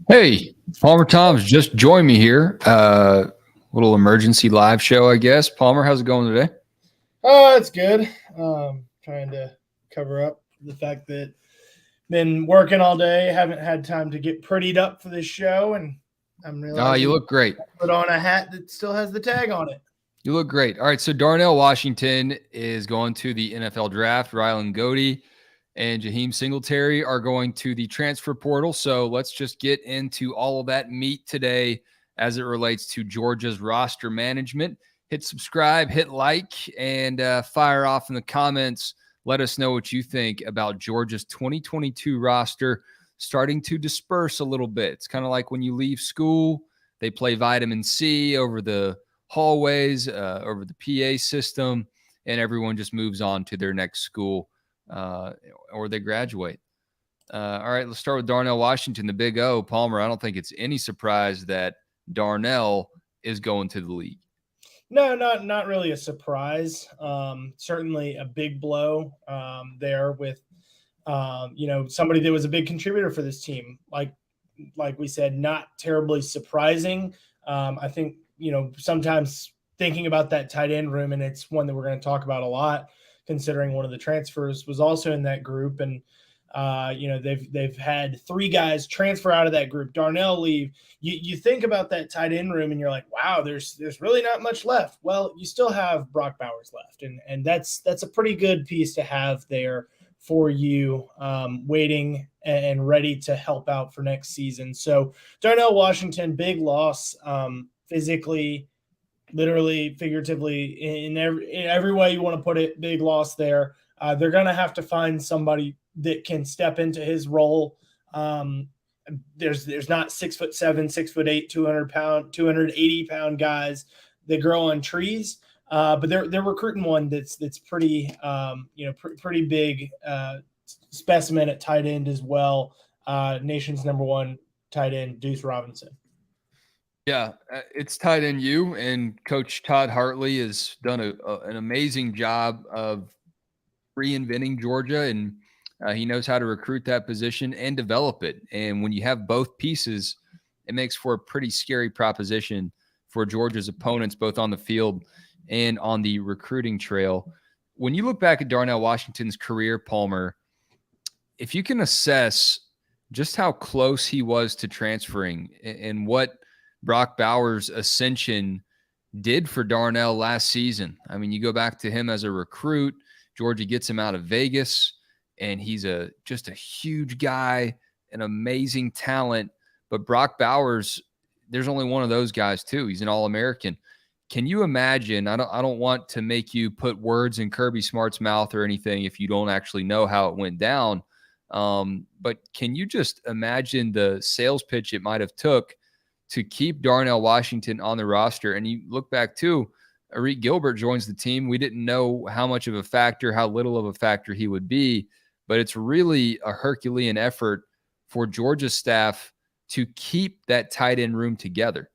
Hey, Palmer Tom's just joined me here. Little emergency live show, I guess. Palmer, how's it going today? Oh, it's good. Trying to cover up the fact that been working all day, haven't had time to get prettied up for this show, and I'm Oh, you realizing look great. I put on a hat that still has the tag on it. You look great. All right, so Darnell Washington is going to the NFL draft. Rylan Goody and Jaheem Singletary are going to the transfer portal. So let's just get into all of that meat today as it relates to Georgia's roster management. Hit subscribe, hit like, and fire off in the comments. Let us know what you think about Georgia's 2022 roster starting to disperse a little bit. It's kind of like when you leave school, they play vitamin C over the hallways, over the PA system, and everyone just moves on to their next school or they graduate. All right, let's start with Darnell Washington, the big O. Palmer, I don't think it's any surprise that Darnell is going to the league. No, not really a surprise. Certainly a big blow there with somebody that was a big contributor for this team. Like we said, not terribly surprising. I think sometimes thinking about that tight end room, and it's one that we're going to talk about a lot, considering one of the transfers was also in that group, and they've had three guys transfer out of that group. Darnell leave. You think about that tight end room, and you're like, wow, there's really not much left. Well, you still have Brock Bowers left, and that's a pretty good piece to have there for you, waiting and ready to help out for next season. So Darnell Washington, big loss, physically, literally, figuratively, in every way you want to put it, big loss there. They're going to have to find somebody that can step into his role. There's not 6'7", 6'8", 200-pound, 280-pound guys that grow on trees. But they're recruiting one that's pretty pretty big specimen at tight end as well. Nation's number one tight end, Deuce Robinson. Yeah, it's tight end you, and Coach Todd Hartley has done an amazing job of reinventing Georgia, and he knows how to recruit that position and develop it. And when you have both pieces, it makes for a pretty scary proposition for Georgia's opponents, both on the field and on the recruiting trail. When you look back at Darnell Washington's career, Palmer, if you can assess just how close he was to transferring and what Brock Bowers' ascension did for Darnell last season. I mean, you go back to him as a recruit. Georgia gets him out of Vegas, and he's just a huge guy, an amazing talent. But Brock Bowers, there's only one of those guys too. He's an All-American. Can you imagine? I don't want to make you put words in Kirby Smart's mouth or anything if you don't actually know how it went down. But can you just imagine the sales pitch it might have took to keep Darnell Washington on the roster? And you look back too, Arik Gilbert joins the team. We didn't know how much of a factor, how little of a factor he would be, but it's really a Herculean effort for Georgia's staff to keep that tight end room together.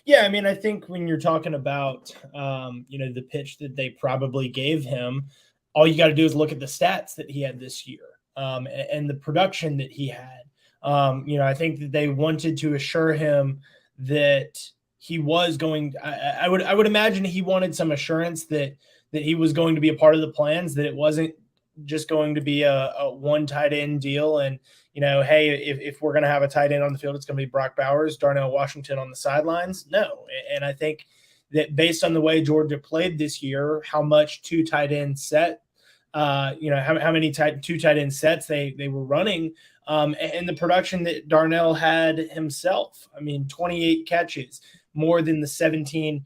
Yeah, I mean, I think when you're talking about, the pitch that they probably gave him, all you got to do is look at the stats that he had this year, and the production that he had. I think that they wanted to assure him that he was going. I would imagine he wanted some assurance that he was going to be a part of the plans, that it wasn't just going to be a one tight end deal. And hey, if we're going to have a tight end on the field, it's going to be Brock Bowers, Darnell Washington on the sidelines. No, and I think that based on the way Georgia played this year, how much two tight end set. How many two tight end sets they were running, and the production that Darnell had himself. I mean, 28 catches, more than the 17.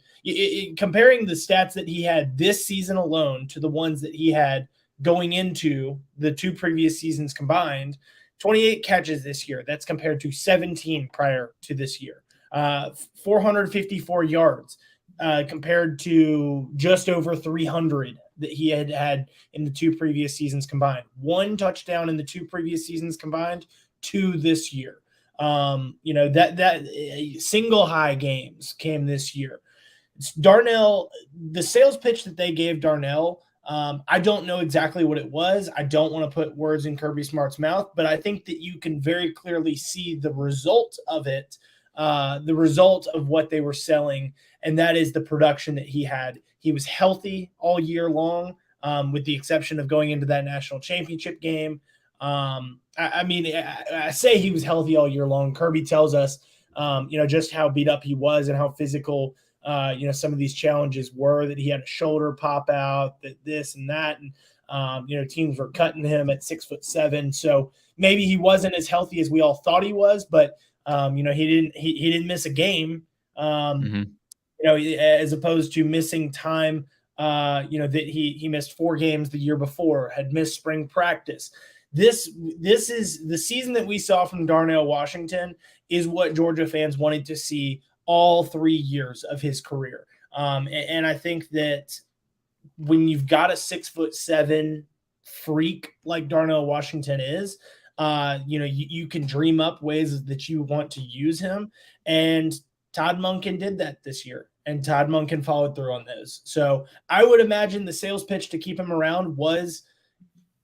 Comparing the stats that he had this season alone to the ones that he had going into the two previous seasons combined, 28 catches this year. That's compared to 17 prior to this year. 454 yards compared to just over 300 that he had in the two previous seasons combined. One touchdown in the two previous seasons combined, two this year. That single high games came this year. Darnell, the sales pitch that they gave Darnell I don't know exactly what it was. I don't want to put words in Kirby Smart's mouth, but I think that you can very clearly see the result of it, the result of what they were selling, and that is the production that he had. He was healthy all year long, with the exception of going into that national championship game. I say he was healthy all year long. Kirby tells us, just how beat up he was and how physical some of these challenges were, that he had a shoulder pop out, that this and that. And, teams were cutting him at 6'7". So maybe he wasn't as healthy as we all thought he was, but, he didn't miss a game, as opposed to missing time, that he missed 4 games the year before, had missed spring practice. This is the season that we saw from Darnell Washington is what Georgia fans wanted to see all 3 years of his career. And I think that when you've got a 6'7" freak like Darnell Washington is, you can dream up ways that you want to use him. And Todd Monken did that this year, and Todd Monken followed through on those. So I would imagine the sales pitch to keep him around was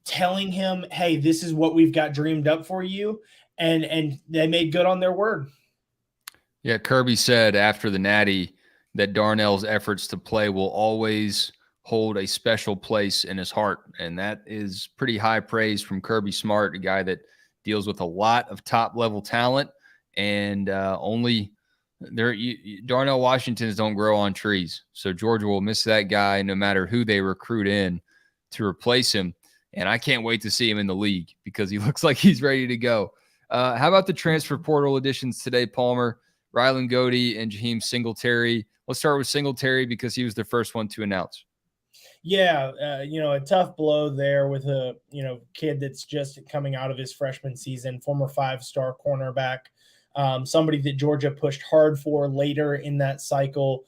telling him, hey, this is what we've got dreamed up for you. And they made good on their word. Yeah, Kirby said after the Natty that Darnell's efforts to play will always hold a special place in his heart. And that is pretty high praise from Kirby Smart, a guy that deals with a lot of top-level talent. And Darnell Washingtons don't grow on trees. So Georgia will miss that guy no matter who they recruit in to replace him. And I can't wait to see him in the league because he looks like he's ready to go. How about the transfer portal additions today, Palmer? Rylan Goede and Jaheem Singletary. Let's start with Singletary because he was the first one to announce. Yeah, a tough blow there with a, kid that's just coming out of his freshman season, former 5-star cornerback, somebody that Georgia pushed hard for later in that cycle,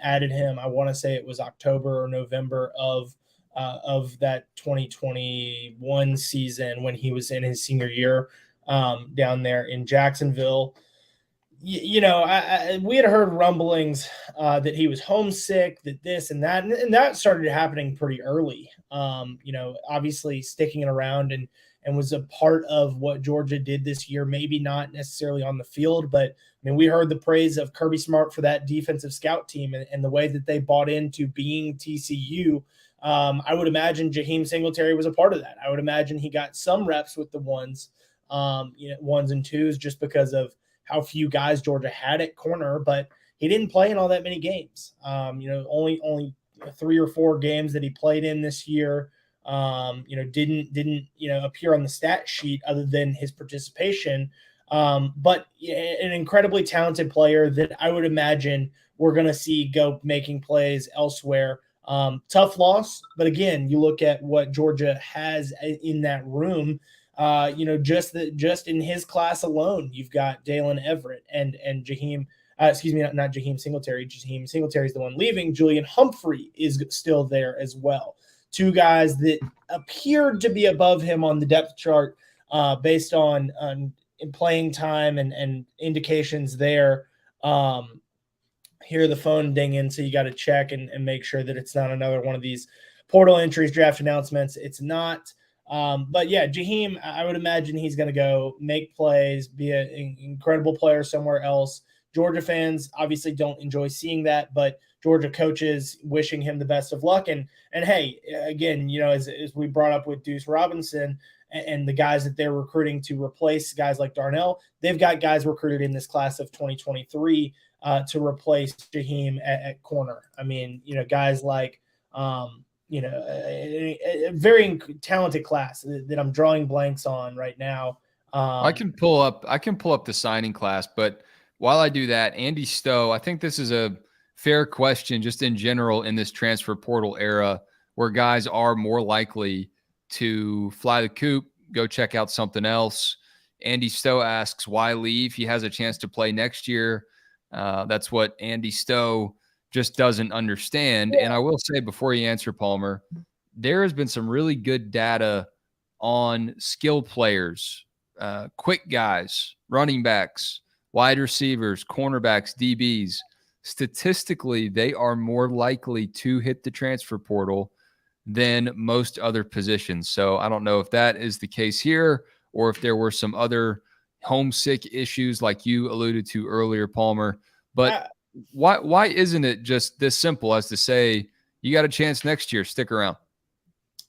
added him, I want to say it was October or November of that 2021 season when he was in his senior year down there in Jacksonville. We had heard rumblings that he was homesick, that this and that, and that started happening pretty early. Obviously sticking around and was a part of what Georgia did this year, maybe not necessarily on the field, but we heard the praise of Kirby Smart for that defensive scout team and the way that they bought into being TCU. I would imagine Jaheem Singletary was a part of that. I would imagine he got some reps with the ones and twos just because of how few guys Georgia had at corner, but he didn't play in all that many games. Only 3 or 4 games that he played in this year. Didn't appear on the stat sheet other than his participation. But an incredibly talented player that I would imagine we're going to see go making plays elsewhere. Tough loss, but again, you look at what Georgia has in that room. Just in his class alone, you've got Dalen Everett and Jaheem. Not Jaheem Singletary. Jaheem Singletary is the one leaving. Julian Humphrey is still there as well. 2 guys that appeared to be above him on the depth chart based on playing time and indications there. Hear the phone dinging, so you got to check and make sure that it's not another one of these portal entries, draft announcements. It's not. But yeah, Jaheem, I would imagine he's going to go make plays, be an incredible player somewhere else. Georgia fans obviously don't enjoy seeing that, but Georgia coaches wishing him the best of luck. And hey, again, as we brought up with Deuce Robinson and the guys that they're recruiting to replace guys like Darnell, they've got guys recruited in this class of 2023 to replace Jaheem at corner. Guys like, a very talented class that I'm drawing blanks on right now. I can pull up the signing class, but while I do that, Andy Stowe, I think this is a fair question just in general in this transfer portal era where guys are more likely to fly the coop, go check out something else. Andy Stowe asks, why leave? He has a chance to play next year. That's what Andy Stowe just doesn't understand. And I will say before you answer, Palmer, there has been some really good data on skill players, quick guys, running backs, wide receivers, cornerbacks, DBs. Statistically, they are more likely to hit the transfer portal than most other positions. So I don't know if that is the case here or if there were some other homesick issues like you alluded to earlier, Palmer. But why isn't it just this simple as to say you got a chance next year, stick around?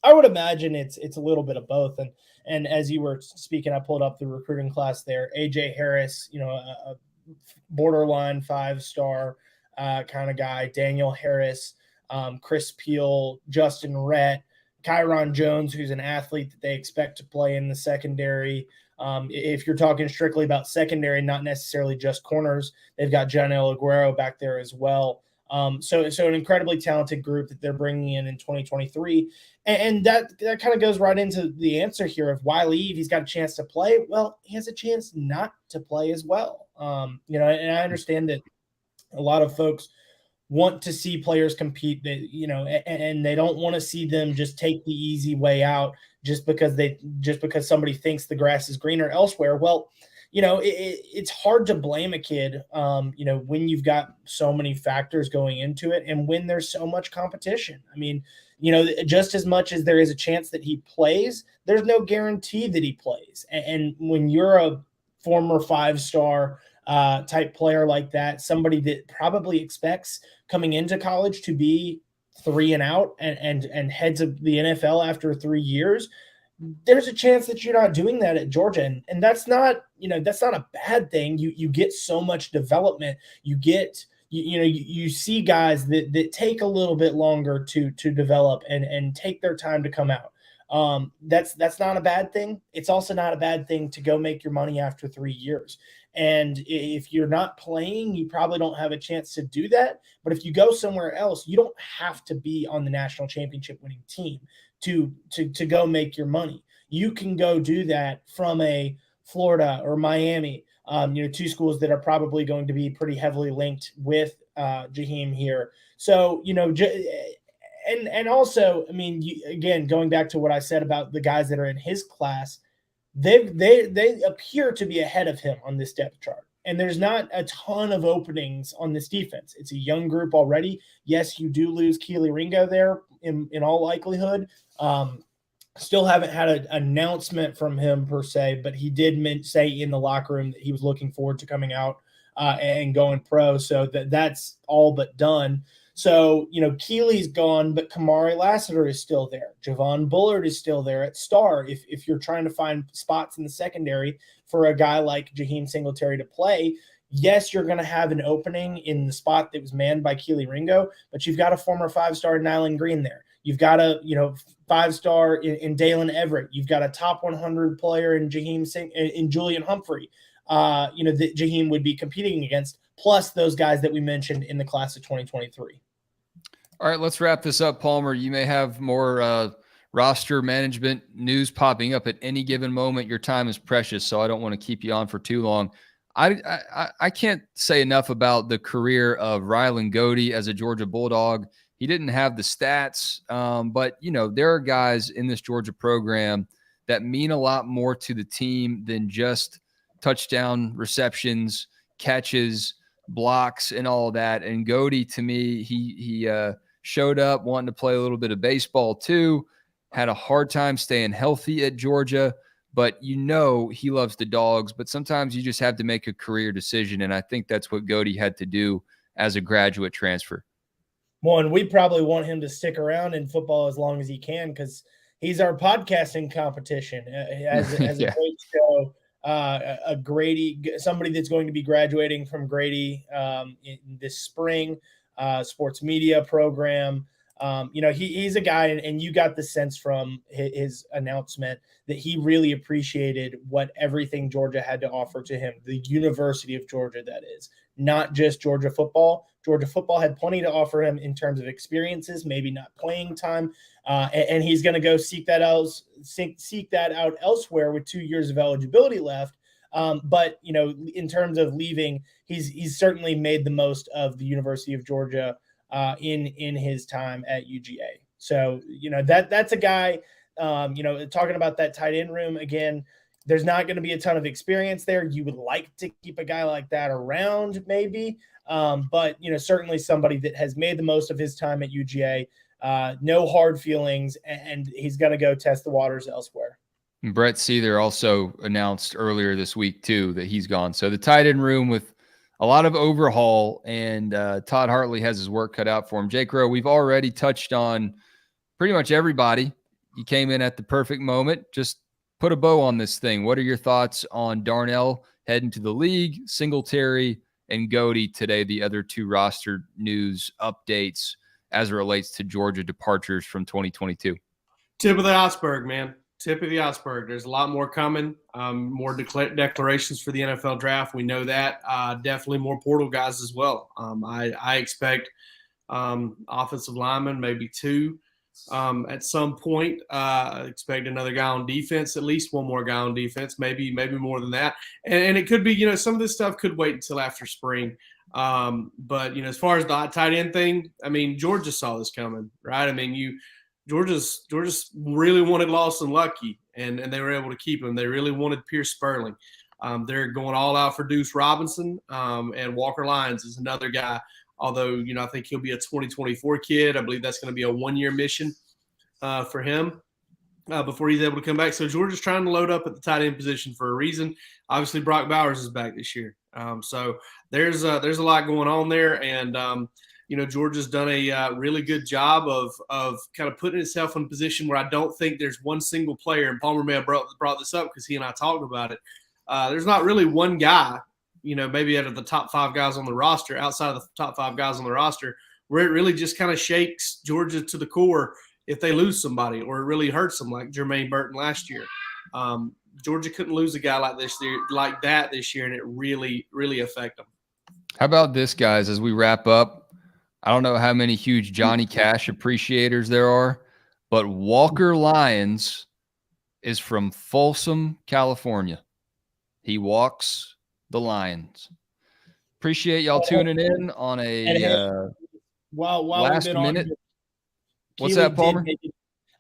I would imagine it's a little bit of both. And as you were speaking, I pulled up the recruiting class there. AJ Harris, a borderline 5-star kind of guy. Daniel Harris, Chris Peel, Justin Rhett, Kyron Jones, who's an athlete that they expect to play in the secondary. If you're talking strictly about secondary, not necessarily just corners, they've got Janelle Aguero back there as well. So an incredibly talented group that they're bringing in 2023. And that kind of goes right into the answer here of why leave. He's got a chance to play. Well, he has a chance not to play as well. And I understand that a lot of folks want to see players compete, and they don't want to see them just take the easy way out just because somebody thinks the grass is greener elsewhere. Well, it's hard to blame a kid, when you've got so many factors going into it and when there's so much competition. I mean, just as much as there is a chance that he plays, there's no guarantee that he plays. And when you're a former 5-star type player like that, somebody that probably expects coming into college to be 3 and out and heads of the NFL after 3 years, there's a chance that you're not doing that at Georgia. And that's not a bad thing. You get so much development. You see guys that take a little bit longer to develop and take their time to come out. That's not a bad thing. It's also not a bad thing to go make your money after 3 years. And if you're not playing, you probably don't have a chance to do that. But if you go somewhere else, you don't have to be on the national championship winning team to go make your money. You can go do that from a Florida or Miami, 2 schools that are probably going to be pretty heavily linked with Jaheem here. So, and also, I mean, again, going back to what I said about the guys that are in his class, they appear to be ahead of him on this depth chart. And there's not a ton of openings on this defense. It's a young group already. Yes, you do lose Kelee Ringo there in all likelihood. Still haven't had an announcement from him per se, but he did say in the locker room that he was looking forward to coming out and going pro. So that's all but done. So, Keelee's gone, but Kamari Lassiter is still there. Javon Bullard is still there at star. If you're trying to find spots in the secondary for a guy like Jaheem Singletary to play, yes, you're going to have an opening in the spot that was manned by Kelee Ringo, but you've got a former 5-star Nyland Green there. You've got a 5-star in Dalen Everett. You've got a top 100 player in Julian Humphrey. That Jaheem would be competing against, plus those guys that we mentioned in the class of 2023. All right, let's wrap this up, Palmer. You may have more roster management news popping up at any given moment. Your time is precious, so I don't want to keep you on for too long. I can't say enough about the career of Rylan Goede as a Georgia Bulldog. He didn't have the stats, but, there are guys in this Georgia program that mean a lot more to the team than just touchdown receptions, catches, blocks, and all that. And Goede, to me, he showed up wanting to play a little bit of baseball too, had a hard time staying healthy at Georgia, but he loves the Dogs, but sometimes you just have to make a career decision. And I think that's what Goede had to do as a graduate transfer. Well, and we probably want him to stick around in football as long as he can, because he's our podcasting competition as a great show. A Grady, somebody that's going to be graduating from Grady in this spring, sports media program. He's a guy, and you got the sense from his announcement that he really appreciated what everything Georgia had to offer to him, the University of Georgia, that is, not just Georgia football. Georgia football had plenty to offer him in terms of experiences, maybe not playing time, and he's going to go seek that out elsewhere with 2 years of eligibility left. But in terms of leaving, he's certainly made the most of the University of Georgia in his time at UGA. So that's a guy. Talking about that tight end room again, there's not going to be a ton of experience there. You would like to keep a guy like that around, maybe. But certainly somebody that has made the most of his time at UGA, No hard feelings, and he's going to go test the waters elsewhere. And Brett Seether also announced earlier this week, too, that he's gone. So the tight end room with a lot of overhaul, and Todd Hartley has his work cut out for him. Jake Rowe, we've already touched on pretty much everybody. You came in at the perfect moment. Just put a bow on this thing. What are your thoughts on Darnell heading to the league, Singletary, and Goody today, the other two roster news updates as it relates to Georgia departures from 2022? Tip of the iceberg, man. Tip of the iceberg. There's a lot more coming, more declarations for the NFL draft. We know that. Definitely more portal guys as well. I expect offensive linemen, maybe two at some point. Expect another guy on defense, at least one more guy on defense, maybe more than that. And it could be, some of this stuff could wait until after spring. But, as far as the tight end thing, Georgia saw this coming, right? Georgia's really wanted Lawson Lucky, and they were able to keep him. They really wanted Pierce Sperling. They're going all out for Deuce Robinson, and Walker Lyons is another guy. Although, I think he'll be a 2024 kid. I believe that's going to be a one-year mission for him before he's able to come back. So Georgia's trying to load up at the tight end position for a reason. Obviously, Brock Bowers is back this year. So there's a lot going on there, and Georgia's done a really good job of kind of putting itself in a position where I don't think there's one single player, and Palmer may have brought this up because he and I talked about it. There's not really one guy, maybe out of the top five guys on the roster, outside of the top five guys on the roster, where it really just kind of shakes Georgia to the core if they lose somebody, or it really hurts them like Jermaine Burton last year. Georgia couldn't lose a guy like that this year, and it really, really affected them. How about this, guys, as we wrap up? I don't know how many huge Johnny Cash appreciators there are, but Walker Lyons is from Folsom, California. He walks the Lions. Appreciate y'all tuning in on a last minute. What's that, Palmer?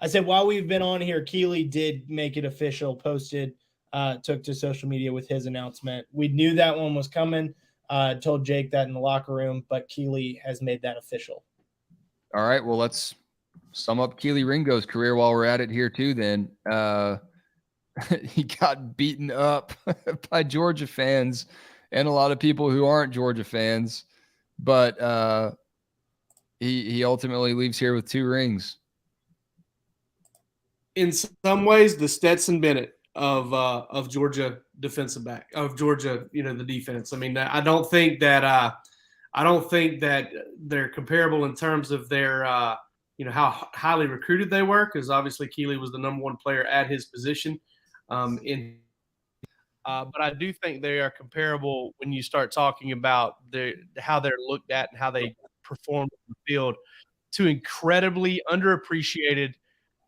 I said, while we've been on here, Kelee did make it official, posted, took to social media with his announcement. We knew that one was coming. Told Jake that in the locker room, but Kelee has made that official. All right, well, let's sum up Kelee Ringo's career while we're at it here too then. He got beaten up by Georgia fans and a lot of people who aren't Georgia fans, but he ultimately leaves here with 2 rings. In some ways, the Stetson Bennett of Georgia defensive back, of Georgia, the defense. I don't think that they're comparable in terms of their how highly recruited they were, because obviously Kelee was the number 1 player at his position. But I do think they are comparable when you start talking about how they're looked at and how they perform in the field, to incredibly underappreciated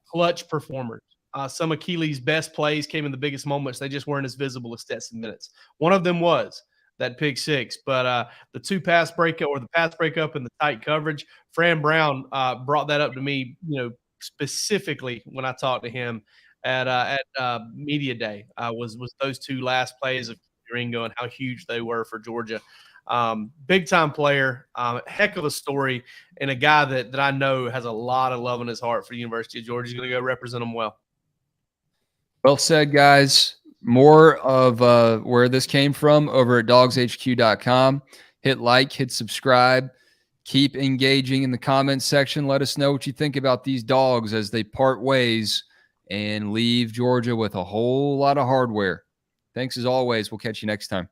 clutch performers. Some of Kelee's best plays came in the biggest moments. They just weren't as visible as Stetson Bennett's. One of them was that pick 6, but the the pass breakup and the tight coverage, Fran Brown brought that up to me, specifically when I talked to him at media day, was those 2 last plays of Ringo and how huge they were for Georgia. Big time player, heck of a story, and a guy that I know has a lot of love in his heart for the University of Georgia. He's going to go represent them well. Well said, guys. More of where this came from over at DawgsHQ.com. Hit like, hit subscribe. Keep engaging in the comments section. Let us know what you think about these dogs as they part ways and leave Georgia with a whole lot of hardware. Thanks as always. We'll catch you next time.